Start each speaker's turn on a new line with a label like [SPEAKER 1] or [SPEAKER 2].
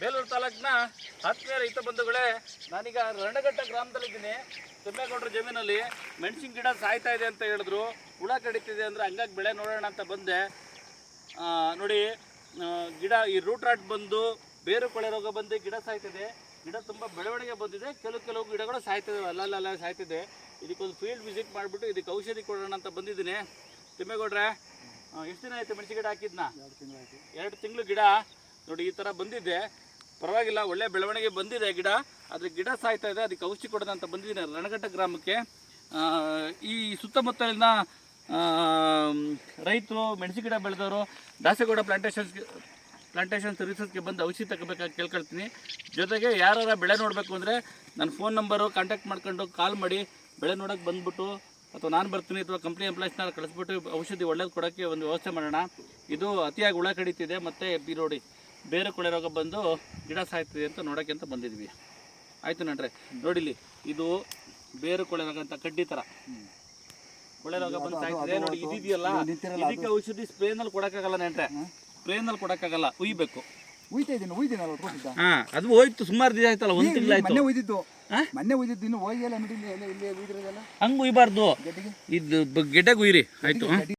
[SPEAKER 1] ಬೇಲೂರು ತಾಲೂಕಿನ ಆತ್ಮೀಯ ರೈತ ಬಂಧುಗಳೇ, ನಾನೀಗ ರಣಘಟ್ಟ ಗ್ರಾಮದಲ್ಲಿದ್ದೀನಿ. ತಿಮ್ಮೇಗೌಡರ ಜಮೀನಲ್ಲಿ ಮೆಣಸಿನ ಗಿಡ ಸಾಯ್ತಾ ಇದೆ ಅಂತ ಹೇಳಿದ್ರು. ಹುಳ ಕಡಿತಿದೆ ಅಂದರೆ ಹಂಗಾಗಿ ಬೆಳೆ ನೋಡೋಣ ಅಂತ ಬಂದೆ. ನೋಡಿ, ಗಿಡ ಈ ರೂಟ್ ರಾಟ್ ಬಂದು ಬೇರು ಕೊಳೆ ರೋಗ ಬಂದು ಗಿಡ ಸಾಯ್ತಿದೆ. ಗಿಡ ತುಂಬ ಬೆಳವಣಿಗೆ ಬಂದಿದೆ. ಕೆಲವು ಗಿಡಗಳು ಸಾಯ್ತಿದೆ, ಅಲ್ಲ ಸಾಯ್ತಿದೆ. ಇದಕ್ಕೊಂದು ಫೀಲ್ಡ್ ವಿಸಿಟ್ ಮಾಡಿಬಿಟ್ಟು ಇದಕ್ಕೆ ಔಷಧಿ ಕೊಡೋಣ ಅಂತ ಬಂದಿದ್ದೀನಿ. ತಿಮ್ಮೇಗೌಡ್ರೆ, ಎಷ್ಟು ದಿನ ಆಯಿತು ಮೆಣಸಿನ ಗಿಡ ಹಾಕಿದ್ನ? 2 ತಿಂಗಳು ಗಿಡ ನೋಡಿ ಈ ಥರ ಬಂದಿದೆ. ಪರವಾಗಿಲ್ಲ, ಒಳ್ಳೆ ಬೆಳವಣಿಗೆ ಬಂದಿದೆ ಗಿಡ. ಆದರೆ ಗಿಡ ಸಾಯ್ತಾ ಇದೆ, ಅದಕ್ಕೆ ಔಷಧಿ ಕೊಡೋಣ ಅಂತ ಬಂದಿದ್ದೀನಿ ರಣಘಟ್ಟ ಗ್ರಾಮಕ್ಕೆ. ಈ ಸುತ್ತಮುತ್ತಲಿನ ರೈತರು ಮೆಣಸಿನ ಗಿಡ ಬೆಳೆದವರು ದಾಸೇಗೌಡ ಪ್ಲಾಂಟೇಶನ್ ಸರ್ವಿಸಸ್ಗೆ ಬಂದು ಔಷಧಿ ತಗೋಬೇಕಾಗಿ ಕೇಳ್ಕೊಳ್ತೀನಿ. ಜೊತೆಗೆ ಯಾರು ಬೆಳೆ ನೋಡಬೇಕು ಅಂದರೆ ನನ್ನ ಫೋನ್ ನಂಬರು ಕಾಂಟ್ಯಾಕ್ಟ್ ಮಾಡ್ಕೊಂಡು ಕಾಲ್ ಮಾಡಿ ಬೆಳೆ ನೋಡೋಕ್ಕೆ ಬಂದುಬಿಟ್ಟು, ಅಥವಾ ನಾನು ಬರ್ತೀನಿ ಅಥವಾ ಕಂಪ್ನಿ ಎಂಪ್ಲಾಯ್ಸ್ನ ಕಳಿಸ್ಬಿಟ್ಟು ಔಷಧಿ ಒಳ್ಳೇದು ಕೊಡೋಕ್ಕೆ ಒಂದು ವ್ಯವಸ್ಥೆ ಮಾಡೋಣ. ಇದು ಅತಿಯಾಗಿ ಹುಳ ಕಡಿತಿದೆ ಮತ್ತು ನೋಡಿ ಬೇರೆ ಕೊಳೆ ರೋಗ ಬಂದು ಗಿಡ ಸಾಯ್ತಿದೆ ಅಂತ ನೋಡೋಕ್ಕೆ ಅಂತ ಬಂದಿದ್ವಿ. ಆಯಿತು ನಡ್ರೆ, ನೋಡಿಲಿ ಇದು ಬೇರೆ ಕೊಳೆ ರೋಗ ಅಂತ ಕಡ್ಡಿ ಥರ ಕೊಳೆ ರೋಗ ಬಂದು ಸಾಯ್ತಿದೆ. ನೋಡಿ ಇದೆಯಲ್ಲ, ಇದಕ್ಕೆ ಔಷಧಿ ಸ್ಪ್ರೇನಲ್ಲಿ ಕೊಡೋಕ್ಕಾಗಲ್ಲ ನೆಂಟ್ರೆ, ಸ್ಪ್ರೇನಲ್ಲಿ ಕೊಡೋಕ್ಕಾಗಲ್ಲ, ಉಯ್ಬೇಕು. ಅದು ಹೋಯ್ತು, ಸುಮಾರು ದಿನ ಆಯ್ತಲ್ಲ, 1 ತಿಂಗಳಾಯ್ತು.
[SPEAKER 2] ಮೊನ್ನೆ
[SPEAKER 1] ಹಂಗೆ ಉಯ್ಬಾರ್ದು, ಇದು ಗೆಡ್ಡೆಗೆ ಉಯ್ರಿ. ಆಯ್ತು.